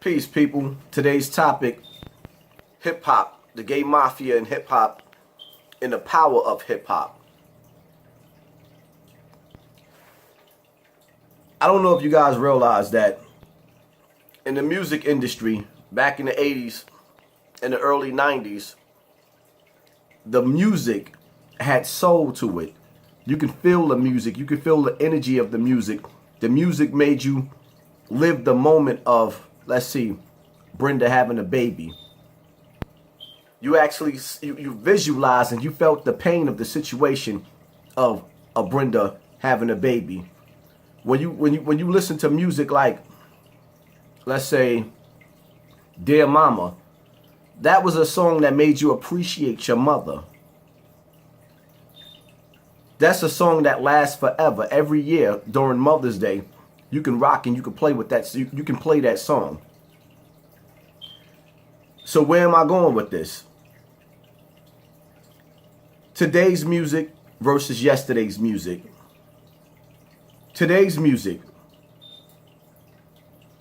Peace, people. Today's topic, hip-hop, the gay mafia and hip-hop, and the power of hip-hop. I don't know if you guys realize that in the music industry, back in the 80s and the early 90s, the music had soul to it. You can feel the music. You can feel the energy of the music. The music made you live the moment of, let's see, Brenda having a baby. You actually, you visualized and you felt the pain of the situation of Brenda having a baby. When you listen to music like, let's say, Dear Mama, that was a song that made you appreciate your mother. That's a song that lasts forever. Every year during Mother's Day, you can rock and you can play with that. You can play that song. So where am I going with this? Today's music versus yesterday's music. Today's music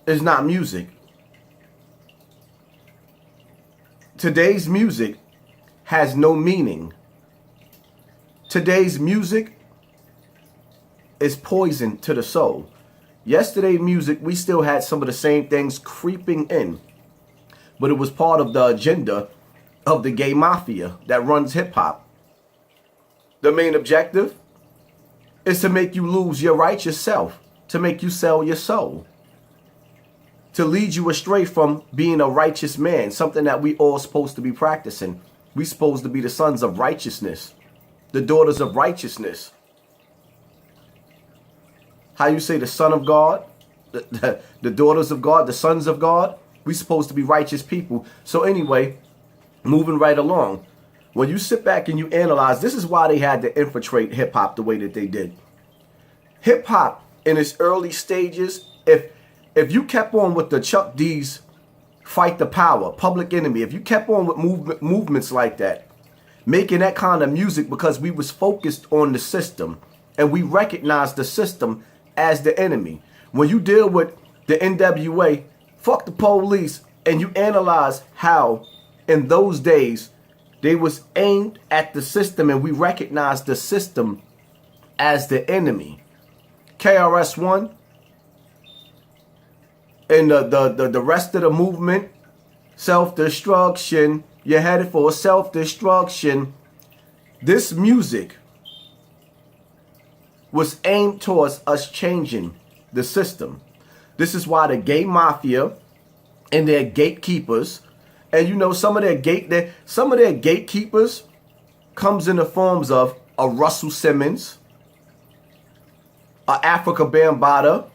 is not music. Today's music has no meaning. Today's music is poison to the soul. Yesterday's music, we still had some of the same things creeping in, but it was part of the agenda of the gay mafia that runs hip-hop. The main objective is to make you lose your righteous self, to make you sell your soul, to lead you astray from being a righteous man, something that we all supposed to be practicing. We supposed to be the sons of righteousness, the daughters of righteousness. How you say the son of God, the daughters of God, the sons of God? We supposed to be righteous people. So anyway, moving right along. When you sit back and you analyze, this is why they had to infiltrate hip-hop the way that they did. Hip-hop in its early stages, if you kept on with the Chuck D's Fight the Power, Public Enemy, if you kept on with movements like that, making that kind of music because we was focused on the system and we recognized the system as the enemy. When you deal with the NWA, fuck the police, and you analyze how in those days they was aimed at the system and we recognized the system as the enemy. KRS-One and the rest of the movement, self-destruction, you're headed for self-destruction. This music was aimed towards us changing the system. This is why the gay mafia and their gatekeepers, and you know some of their gatekeepers comes in the forms of a Russell Simmons, a Africa Bambaataa,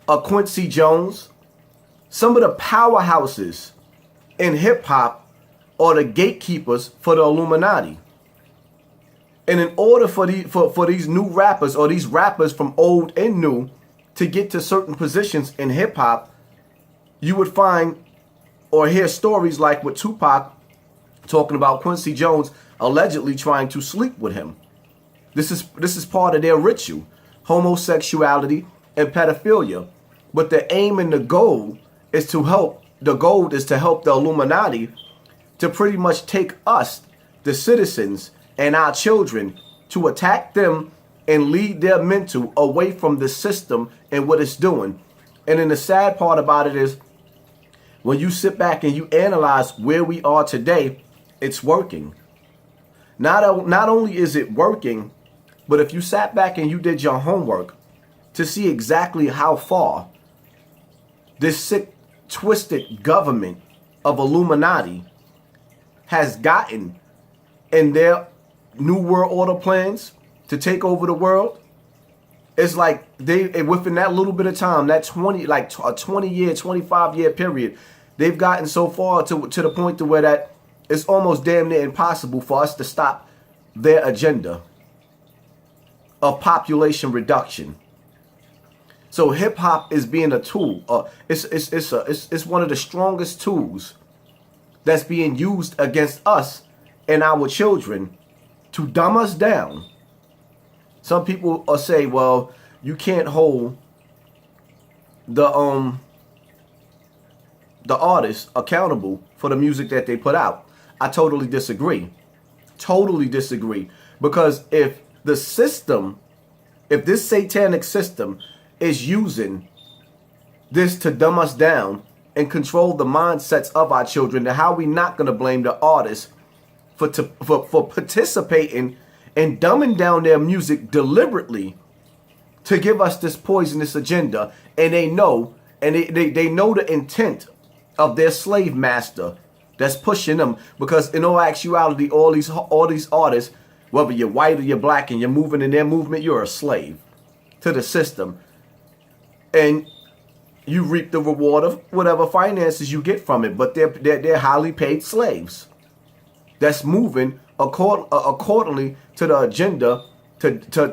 a Quincy Jones. Some of the powerhouses in hip-hop are the gatekeepers for the Illuminati. And in order for these new rappers or these rappers from old and new to get to certain positions in hip-hop, you would find or hear stories like with Tupac talking about Quincy Jones allegedly trying to sleep with him. This is part of their ritual, homosexuality and pedophilia. But the aim and the goal is to help the Illuminati to pretty much take us, the citizens, and our children, to attack them and lead their mental away from the system and what it's doing. And then the sad part about it is when you sit back and you analyze where we are today, it's working. Not only is it working, but if you sat back and you did your homework to see exactly how far this sick, twisted government of Illuminati has gotten in their New World Order plans to take over the world, it's like they, within that little bit of time, that 20-year, 25-year period, they've gotten so far to the point to where that it's almost damn near impossible for us to stop their agenda of population reduction. So hip hop is being a tool. It's one of the strongest tools that's being used against us and our children to dumb us down. Some people will say, well, you can't hold the the artists accountable for the music that they put out. I totally disagree. Totally disagree. Because if the system, if this satanic system is using this to dumb us down and control the mindsets of our children, then how are we not going to blame the artists for participating and dumbing down their music deliberately to give us this poisonous agenda? And they know, and they know the intent of their slave master that's pushing them, because in all actuality, all these artists, whether you're white or you're black and you're moving in their movement, you're a slave to the system, and you reap the reward of whatever finances you get from it. But they're highly paid slaves that's moving accordingly to the agenda to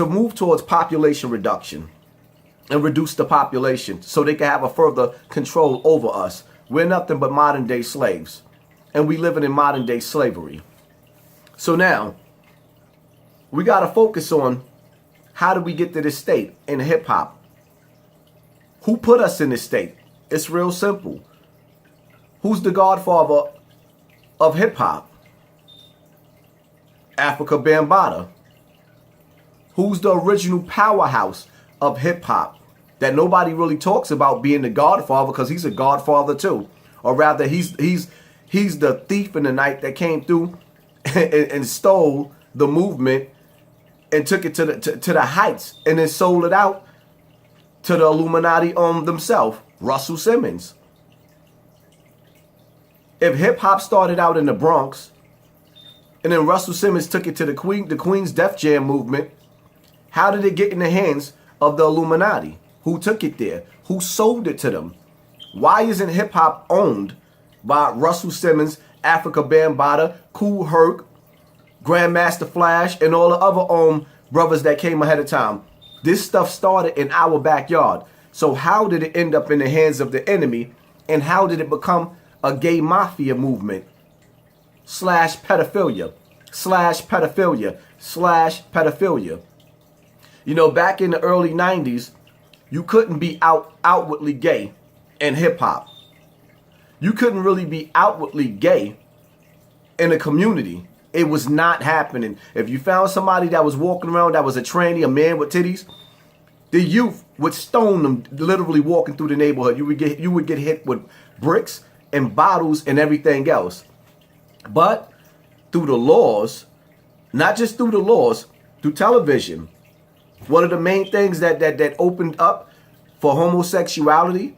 move towards population reduction and reduce the population so they can have a further control over us. We're nothing but modern day slaves, and we living in modern day slavery. So now we got to focus on, how do we get to this state in hip hop? Who put us in this state? It's real simple. Who's the godfather of hip hop? Africa Bambaataa. Who's the original powerhouse of hip hop that nobody really talks about being the godfather, because he's a godfather too, or rather he's the thief in the night that came through and stole the movement and took it to the heights and then sold it out to the Illuminati themselves, Russell Simmons. If hip hop started out in the Bronx and then Russell Simmons took it to the Queen's Def Jam movement, how did it get in the hands of the Illuminati? Who took it there? Who sold it to them? Why isn't hip hop owned by Russell Simmons, Africa Bambaataa, Kool Herc, Grandmaster Flash, and all the other brothers that came ahead of time? This stuff started in our backyard. So how did it end up in the hands of the enemy? And how did it become a gay mafia movement / pedophilia / pedophilia / pedophilia? You know, back in the early 90s, you couldn't be outwardly gay in hip hop. You couldn't really be outwardly gay in the community. It was not happening. If you found somebody that was walking around that was a tranny, a man with titties, the youth would stone them literally walking through the neighborhood. You would get hit with bricks and bottles and everything else. But through the laws, not just through the laws, through television, one of the main things that opened up for homosexuality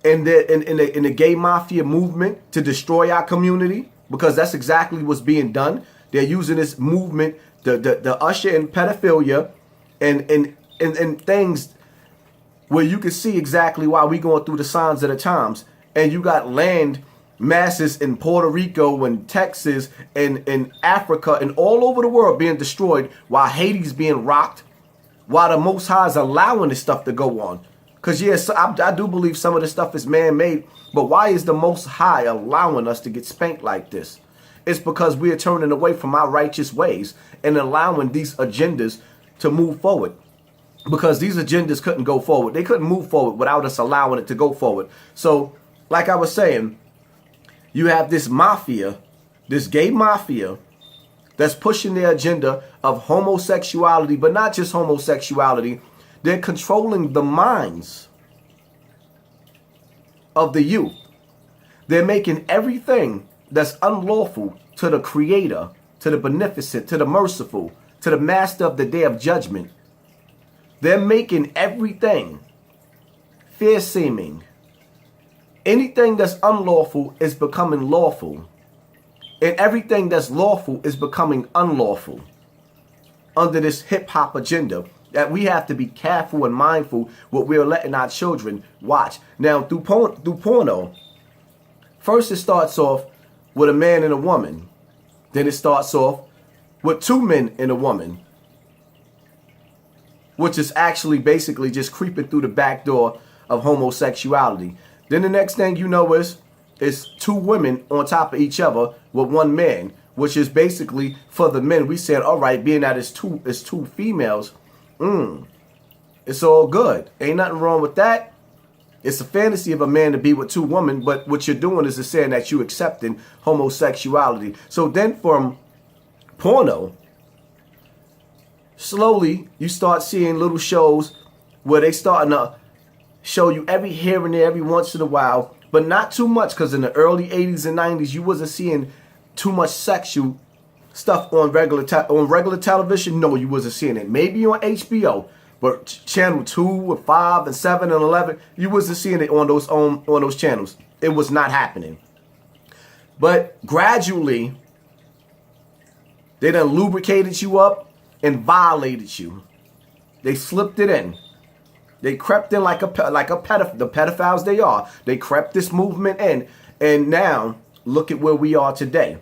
in the gay mafia movement to destroy our community, because that's exactly what's being done. They're using this movement to usher in pedophilia and things where you can see exactly why we going through the signs of the times. And you got land masses in Puerto Rico and Texas and in Africa and all over the world being destroyed, while Haiti's being rocked, while the Most High is allowing this stuff to go on. Because yes, I do believe some of this stuff is man-made, but why is the Most High allowing us to get spanked like this? It's because we are turning away from our righteous ways and allowing these agendas to move forward. Because these agendas couldn't go forward. They couldn't move forward without us allowing it to go forward. So, like I was saying, you have this mafia, this gay mafia, that's pushing their agenda of homosexuality, but not just homosexuality. They're controlling the minds of the youth. They're making everything that's unlawful to the Creator, to the Beneficent, to the Merciful, to the Master of the Day of Judgment. They're making everything fair-seeming. Anything that's unlawful is becoming lawful. And everything that's lawful is becoming unlawful under this hip-hop agenda, that we have to be careful and mindful what we're letting our children watch. Now, through porno, first it starts off with a man and a woman. Then it starts off with two men and a woman, which is actually basically just creeping through the back door of homosexuality. Then the next thing you know is two women on top of each other with one man, which is basically for the men. We said, all right, being that it's two females, It's all good. Ain't nothing wrong with that. It's a fantasy of a man to be with two women, but what you're doing is saying that you accepting homosexuality. So then from porno, slowly you start seeing little shows where they starting to show you every here and there, every once in a while, but not too much, because in the early 80s and 90s, you wasn't seeing too much sexual stuff on regular television. No, you wasn't seeing it. Maybe on HBO, but channel 2 and 5 and 7 and 11, you wasn't seeing it on those channels. It was not happening. But gradually, they done lubricated you up and violated you. They slipped it in. They crept in like the pedophiles they are. They crept this movement in, and now look at where we are today.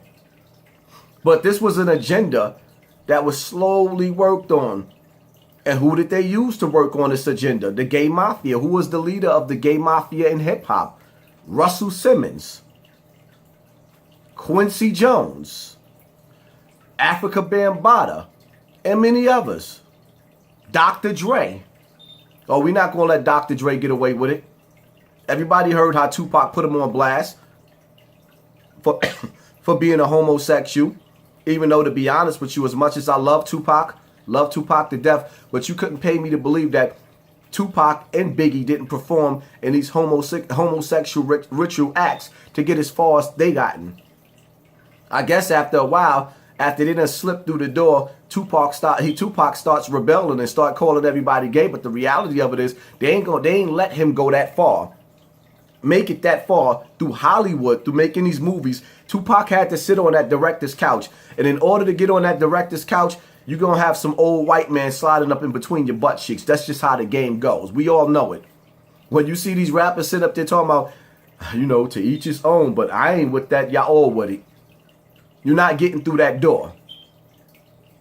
But this was an agenda that was slowly worked on. And who did they use to work on this agenda? The gay mafia. Who was the leader of the gay mafia in hip hop? Russell Simmons, Quincy Jones, Africa Bambaataa, and many others. Dr. Dre. Oh, we're not going to let Dr. Dre get away with it. Everybody heard how Tupac put him on blast for being a homosexual. Even though, to be honest with you, as much as I love Tupac to death, but you couldn't pay me to believe that Tupac and Biggie didn't perform in these homosexual ritual acts to get as far as they gotten. I guess after a while, after they done slipped through the door, Tupac starts rebelling and start calling everybody gay. But the reality of it is they ain't let him go that far. Make it that far through Hollywood, through making these movies. Tupac had to sit on that director's couch. And in order to get on that director's couch, you're going to have some old white man sliding up in between your butt cheeks. That's just how the game goes. We all know it. When you see these rappers sit up there talking about, to each his own, but I ain't with that, y'all all with it. You're not getting through that door.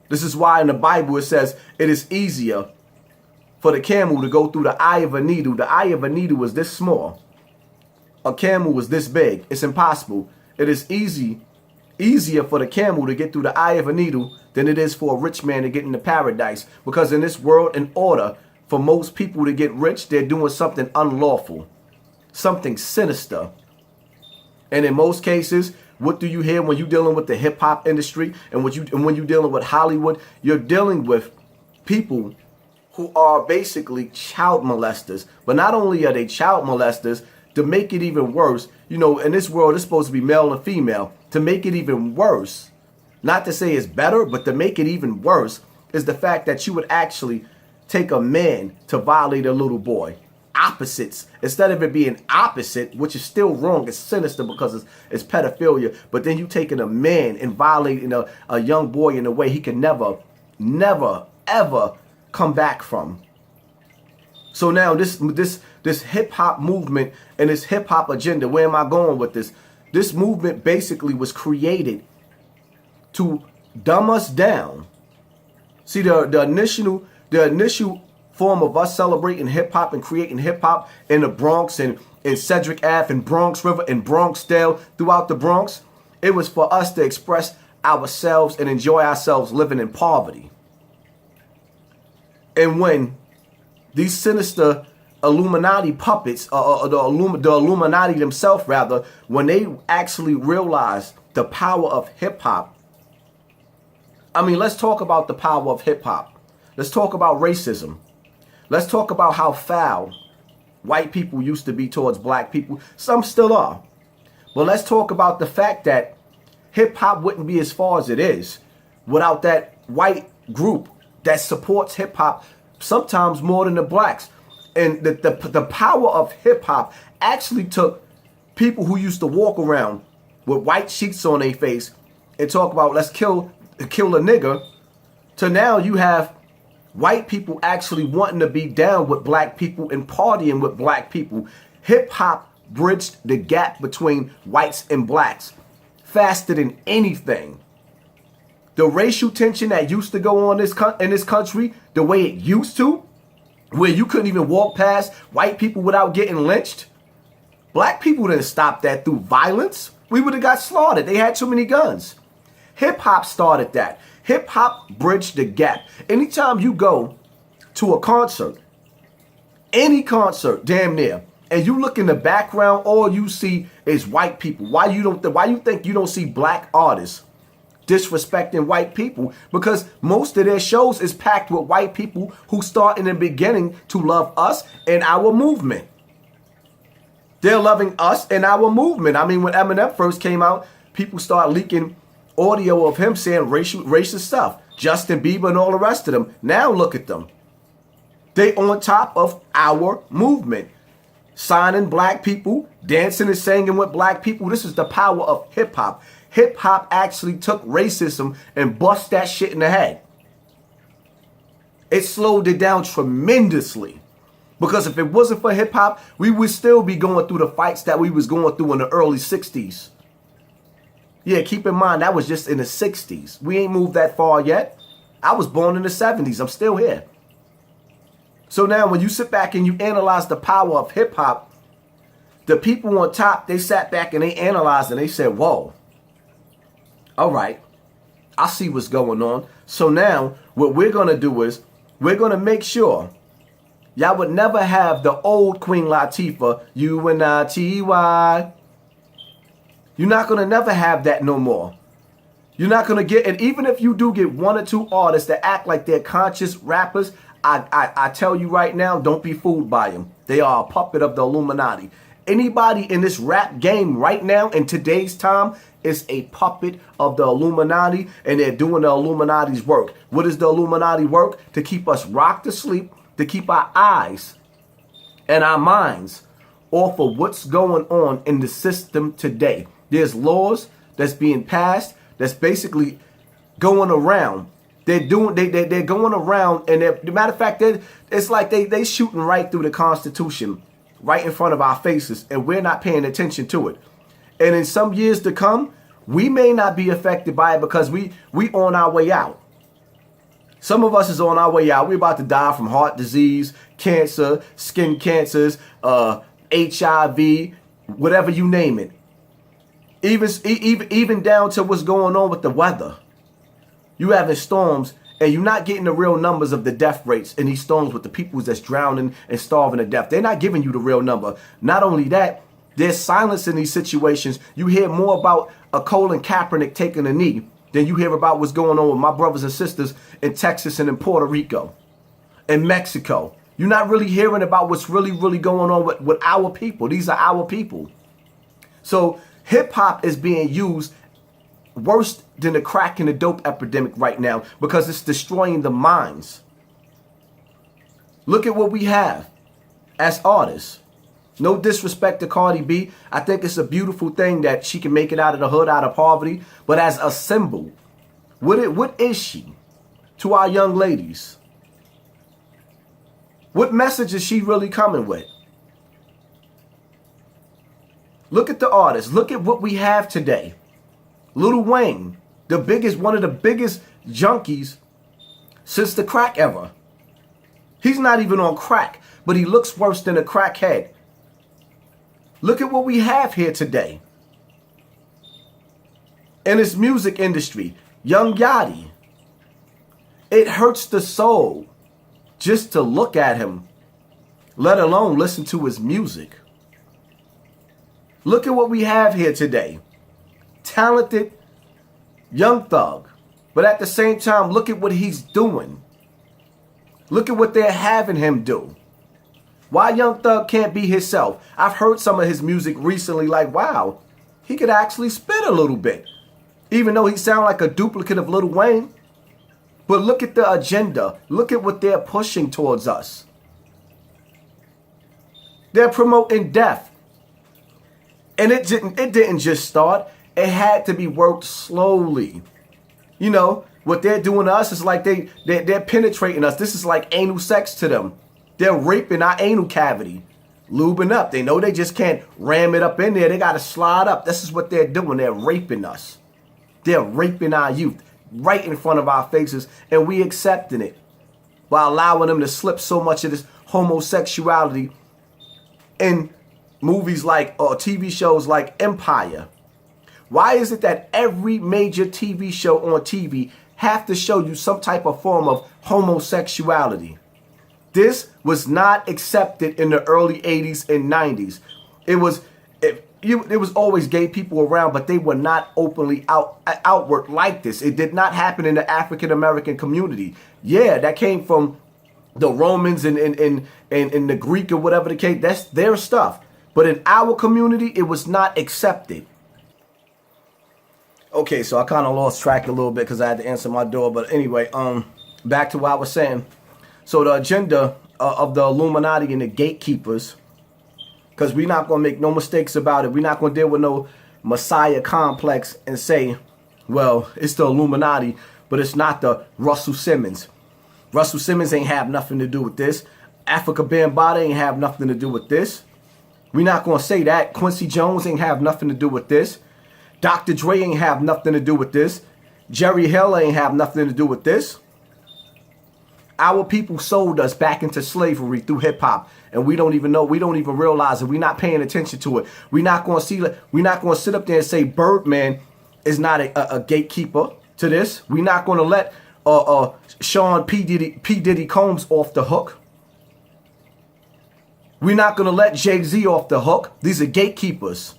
This is why in the Bible it says it is easier for the camel to go through the eye of a needle. The eye of a needle is this small. A camel was this big. It's impossible. It is easier for the camel to get through the eye of a needle than it is for a rich man to get into paradise. Because in this world, in order for most people to get rich, they're doing something unlawful, something sinister. And in most cases, what do you hear when you're dealing with the hip hop industry and when you're dealing with Hollywood? You're dealing with people who are basically child molesters. But not only are they child molesters, to make it even worse, in this world, it's supposed to be male and female. To make it even worse, not to say it's better, but to make it even worse is the fact that you would actually take a man to violate a little boy. Opposites. Instead of it being opposite, which is still wrong, it's sinister because it's pedophilia, but then you taking a man and violating a young boy in a way he can never, ever come back from. So now this hip hop movement and this hip hop agenda, where am I going with this? This movement basically was created to dumb us down. See, the initial form of us celebrating hip hop and creating hip hop in the Bronx and in Cedric Ave and Bronx River and Bronxdale throughout the Bronx, it was for us to express ourselves and enjoy ourselves living in poverty. And when these sinister Illuminati puppets, the Illuminati themselves rather, when they actually realized the power of hip hop, let's talk about the power of hip hop. Let's talk about racism. Let's talk about how foul white people used to be towards black people. Some still are. But let's talk about the fact that hip hop wouldn't be as far as it is without that white group that supports hip hop sometimes more than the blacks. And the power of hip hop actually took people who used to walk around with white sheets on their face and talk about let's kill a nigger, to now you have white people actually wanting to be down with black people and partying with black people. Hip hop bridged the gap between whites and blacks faster than anything. The racial tension that used to go on in this country, the way it used to, where you couldn't even walk past white people without getting lynched. Black people didn't stop that through violence. We would have got slaughtered. They had too many guns. Hip hop started that. Hip hop bridged the gap. Anytime you go to a concert Any concert, damn near. And you look in the background, all you see is white people. Why you think you don't see black artists disrespecting white people? Because most of their shows is packed with white people who start in the beginning to love us and our movement. They're loving us and our movement. I mean, when Eminem first came out, people start leaking audio of him saying racist stuff. Justin Bieber and all the rest of them. Now look at them. They on top of our movement. Signing black people, dancing and singing with black people. This is the power of hip hop. Hip hop actually took racism and bust that shit in the head. It slowed it down tremendously. Because if it wasn't for hip hop, we would still be going through the fights that we was going through in the early 60s. Yeah, keep in mind, that was just in the 60s. We ain't moved that far yet. I was born in the 70s. I'm still here. So now when you sit back and you analyze the power of hip hop, the people on top, they sat back and they analyzed and they said, whoa, all right, I see what's going on. So now what we're going to do is we're going to make sure y'all would never have the old Queen Latifah, UNITY. You're not going to never have that no more. You're not going to get, and even if you do get one or two artists that act like they're conscious rappers, I tell you right now, don't be fooled by them. They are a puppet of the Illuminati. Anybody in this rap game right now in today's time is a puppet of the Illuminati, and they're doing the Illuminati's work. What is the Illuminati work? To keep us rocked to sleep, to keep our eyes and our minds off of what's going on in the system today. There's laws that's being passed that's basically going around. They're going around, and the matter of fact, it's like they shooting right through the Constitution, right in front of our faces, and we're not paying attention to it. And in some years to come, we may not be affected by it because we on our way out. Some of us is on our way out. We're about to die from heart disease, cancer, skin cancers, HIV, whatever you name it. Even down to what's going on with the weather. You having storms and you're not getting the real numbers of the death rates in these storms with the people that's drowning and starving to death. They're not giving you the real number. Not only that, there's silence in these situations. You hear more about a Colin Kaepernick taking a knee than you hear about what's going on with my brothers and sisters in Texas and in Puerto Rico, in Mexico. You're not really hearing about what's really going on with our people. These are our people. So hip hop is being used worse than the crack and the dope epidemic right now because it's destroying the minds. Look at what we have as artists. No disrespect to Cardi B. I think it's a beautiful thing that she can make it out of the hood, out of poverty. But as a symbol, what is she to our young ladies? What message is she really coming with? Look at the artists. Look at what we have today. Lil Wayne, one of the biggest junkies since the crack era. He's not even on crack, but he looks worse than a crackhead. Look at what we have here today. In this music industry, Young Yachty. It hurts the soul just to look at him, let alone listen to his music. Look at what we have here today. Talented young thug. But at the same time, look at what he's doing. Look at what they're having him do. Why Young Thug can't be himself? I've heard some of his music recently like, wow, he could actually spit a little bit. Even though he sounds like a duplicate of Lil Wayne. But look at the agenda. Look at what they're pushing towards us. They're promoting death. And it didn't just start. It had to be worked slowly. You know, what they're doing to us is like they're penetrating us. This is like anal sex to them. They're raping our anal cavity, lubing up. They know they just can't ram it up in there. They got to slide up. This is what they're doing. They're raping us. They're raping our youth right in front of our faces, and we accepting it by allowing them to slip so much of this homosexuality in movies like, or TV shows like Empire. Why is it that every major TV show on TV have to show you some type of form of homosexuality? This was not accepted in the early 80s and 90s. It was always gay people around, but they were not openly outward like this. It did not happen in the African American community. Yeah, that came from the Romans and the Greek or whatever the case. That's their stuff. But in our community, it was not accepted. Okay, so I kind of lost track a little bit because I had to answer my door. But anyway, back to what I was saying. So the agenda of the Illuminati and the gatekeepers, because we're not going to make no mistakes about it. We're not going to deal with no Messiah complex and say, well, it's the Illuminati, but it's not the Russell Simmons. Russell Simmons ain't have nothing to do with this. Africa Bambaataa ain't have nothing to do with this. We're not going to say that. Quincy Jones ain't have nothing to do with this. Dr. Dre ain't have nothing to do with this. Jerry Hill ain't have nothing to do with this. Our people sold us back into slavery through hip hop, and we don't even know. We don't even realize it. We're not paying attention to it. We're not going to see. We're not going to sit up there and say Birdman is not a gatekeeper to this. We're not going to let Sean P. Diddy Combs off the hook. We're not going to let Jay-Z off the hook. These are gatekeepers.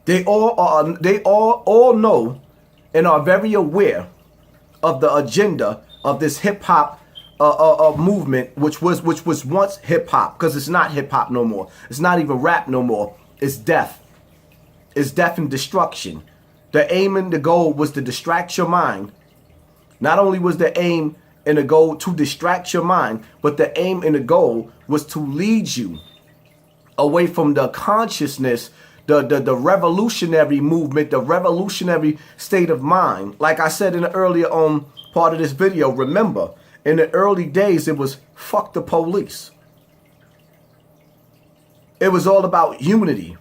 They all know and are very aware of the agenda of this hip hop movement, which was once hip hop, because it's not hip hop no more. It's not even rap no more. It's death. It's death and destruction. The aim and the goal was to distract your mind. Not only was the aim and the goal to distract your mind, but the aim and the goal was to lead you away from the consciousness, the revolutionary movement, the revolutionary state of mind. Like I said in the earlier part of this video, remember, in the early days, it was fuck the police. It was all about unity.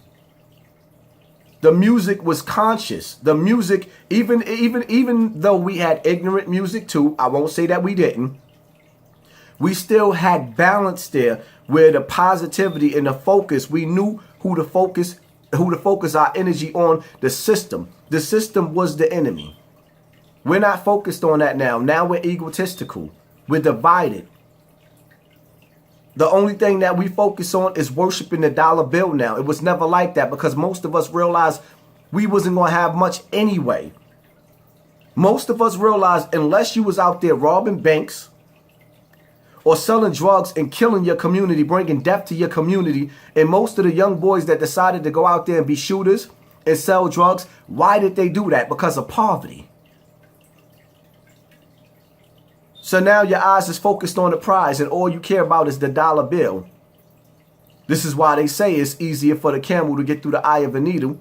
The music was conscious. The music, even though we had ignorant music too, I won't say that we didn't. We still had balance there, where the positivity and the focus, we knew who to focus our energy on. The system. The system was the enemy. We're not focused on that now. Now we're egotistical. We're divided. The only thing that we focus on is worshiping the dollar bill now. It was never like that, because most of us realized we wasn't going to have much anyway. Most of us realized unless you was out there robbing banks or selling drugs and killing your community, bringing death to your community, and most of the young boys that decided to go out there and be shooters and sell drugs, why did they do that? Because of poverty. So now your eyes is focused on the prize, and all you care about is the dollar bill. This is why they say it's easier for the camel to get through the eye of a needle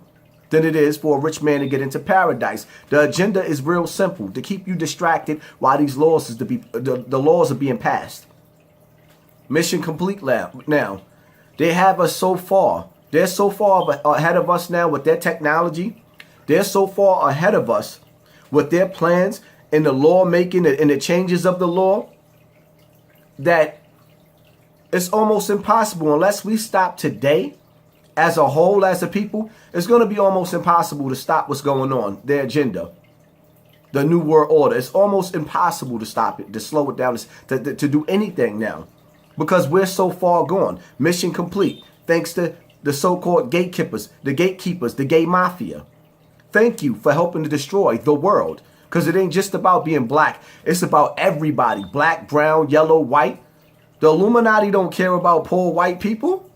than it is for a rich man to get into paradise. The agenda is real simple: to keep you distracted while these laws the laws are being passed. Mission complete now. They have us so far. They're so far ahead of us now with their technology. They're so far ahead of us with their plans and the law making and the changes of the law, that it's almost impossible, unless we stop today as a whole, as a people, it's going to be almost impossible to stop what's going on, their agenda, the New World Order. It's almost impossible to stop it, to slow it down, to do anything now, because we're so far gone. Mission complete, thanks to the so-called gatekeepers, the gay mafia. Thank you for helping to destroy the world. Because it ain't just about being black. It's about everybody. Black, brown, yellow, white. The Illuminati don't care about poor white people.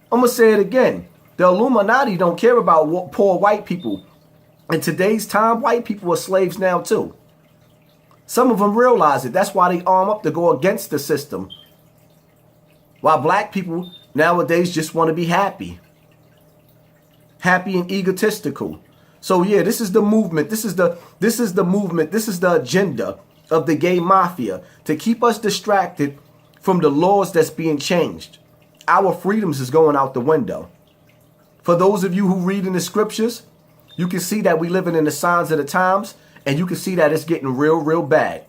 I'm going to say it again. The Illuminati don't care about poor white people. In today's time, white people are slaves now too. Some of them realize it. That's why they arm up to go against the system. While black people nowadays just want to be happy. Happy and egotistical. So yeah, this is the movement. This is the movement. This is the agenda of the gay mafia, to keep us distracted from the laws that's being changed. Our freedoms is going out the window. For those of you who read in the scriptures, you can see that we living in the signs of the times, and you can see that it's getting real bad.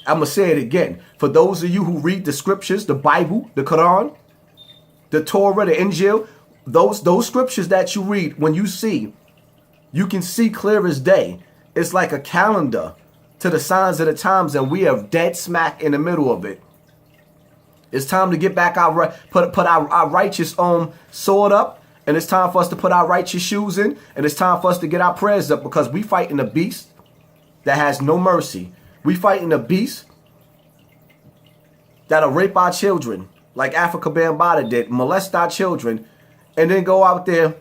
I'm going to say it again. For those of you who read the scriptures, the Bible, the Quran, the Torah, the Injil, those scriptures that you read, when you can see clear as day. It's like a calendar to the signs of the times, and we are dead smack in the middle of it. It's time to get back put our righteous sword up, and it's time for us to put our righteous shoes in, and it's time for us to get our prayers up, because we fighting a beast that has no mercy. We fighting a beast that'll rape our children like Africa Bambaataa did, molest our children, and then go out there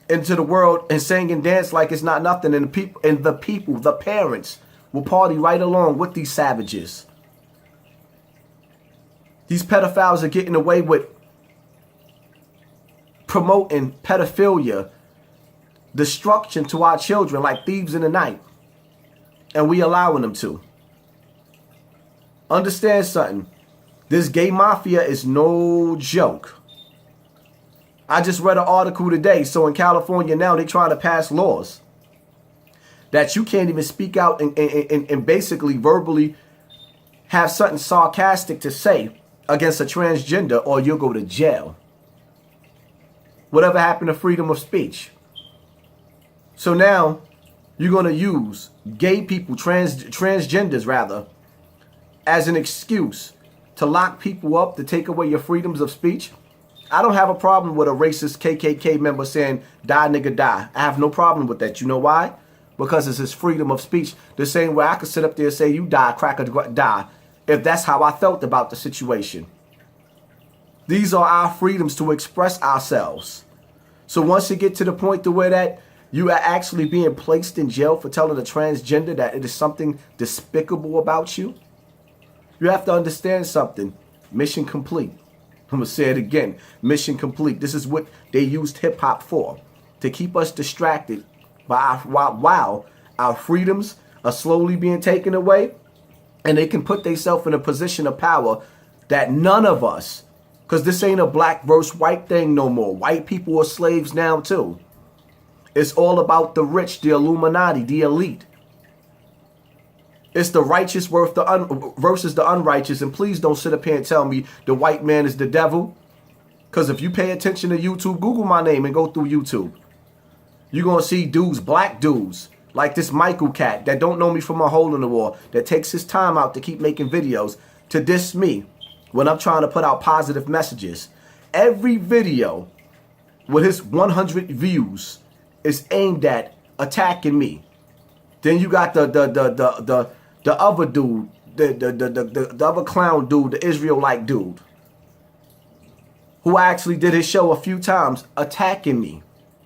into the world and sing and dance like it's not nothing, and the parents will party right along with these savages. These pedophiles are getting away with promoting pedophilia, destruction to our children like thieves in the night, and we allowing them to. Understand something. This gay mafia is no joke. I just read an article today. So in California now, they trying to pass laws that you can't even speak out and basically verbally have something sarcastic to say against a transgender, or you'll go to jail. Whatever happened to freedom of speech? So now you're going to use gay people, transgenders rather, as an excuse to lock people up, to take away your freedoms of speech. I don't have a problem with a racist KKK member saying, "Die, nigga, die." I have no problem with that. You know why? Because it's his freedom of speech. The same way I could sit up there and say, "You die, cracker, die," if that's how I felt about the situation. These are our freedoms to express ourselves. So once you get to the point to where that you are actually being placed in jail for telling a transgender that it is something despicable about you, you have to understand something. Mission complete. I'm going to say it again. Mission complete. This is what they used hip hop for. To keep us distracted while our freedoms are slowly being taken away. And they can put themselves in a position of power that none of us, because this ain't a black versus white thing no more. White people are slaves now too. It's all about the rich, the Illuminati, the elite. It's the righteous versus the unrighteous. And please don't sit up here and tell me the white man is the devil. Because if you pay attention to YouTube, Google my name and go through YouTube. You're going to see dudes, black dudes, like this Michael cat that don't know me from a hole in the wall, that takes his time out to keep making videos to diss me when I'm trying to put out positive messages. Every video with his 100 views is aimed at attacking me. Then you got the other dude, the other clown dude, the Israelite dude, who actually did his show a few times, attacking me.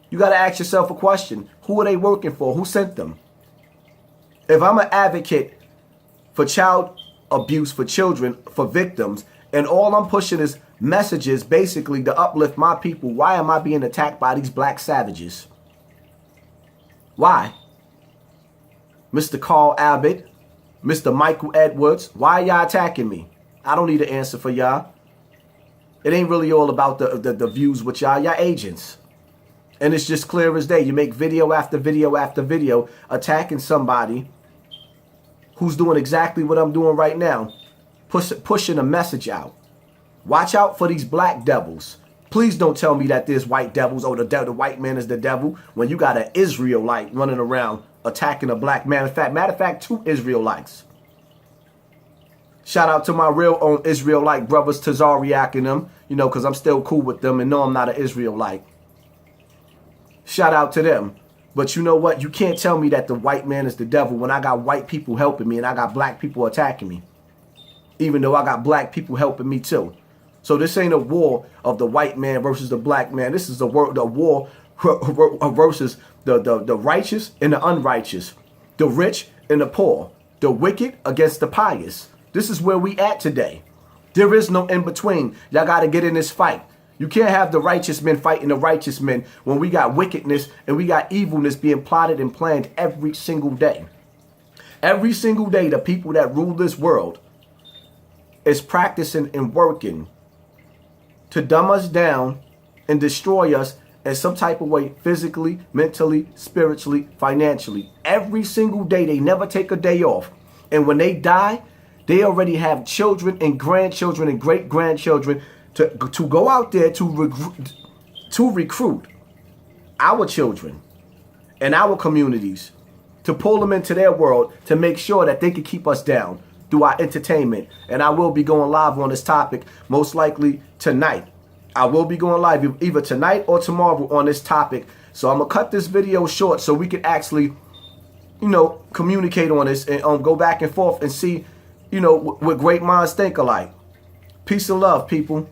You got to ask yourself a question. Who are they working for? Who sent them? If I'm an advocate for child abuse, for children, for victims, and all I'm pushing is messages basically to uplift my people, why am I being attacked by these black savages? Why? Mr. Carl Abbott, Mr. Michael Edwards, why y'all attacking me? I don't need an answer for y'all. It ain't really all about the views with y'all. Y'all agents. And it's just clear as day. You make video after video after video attacking somebody who's doing exactly what I'm doing right now, pushing a message out. Watch out for these black devils. Please don't tell me that there's white devils. Oh, the white man is the devil, when you got an Israelite running around attacking a black man. Matter of fact, 2 Israelites. Shout out to my real own Israelite brothers, Tazariak and them, because I'm still cool with them and know I'm not an Israelite. Shout out to them. But you know what? You can't tell me that the white man is the devil when I got white people helping me and I got black people attacking me. Even though I got black people helping me too. So this ain't a war of the white man versus the black man. This is the war versus the righteous and the unrighteous. The rich and the poor. The wicked against the pious. This is where we at today. There is no in between. Y'all got to get in this fight. You can't have the righteous men fighting the righteous men when we got wickedness and we got evilness being plotted and planned every single day. Every single day, the people that rule this world is practicing and working to dumb us down and destroy us in some type of way, physically, mentally, spiritually, financially. Every single day, they never take a day off. And when they die, they already have children and grandchildren and great-grandchildren to go out there to recruit our children and our communities to pull them into their world to make sure that they can keep us down through our entertainment. And I will be going live on this topic most likely tonight. I will be going live either tonight or tomorrow on this topic. So I'm going to cut this video short so we can actually, you know, communicate on this and go back and forth and see, you know, what great minds think alike. Peace and love, people.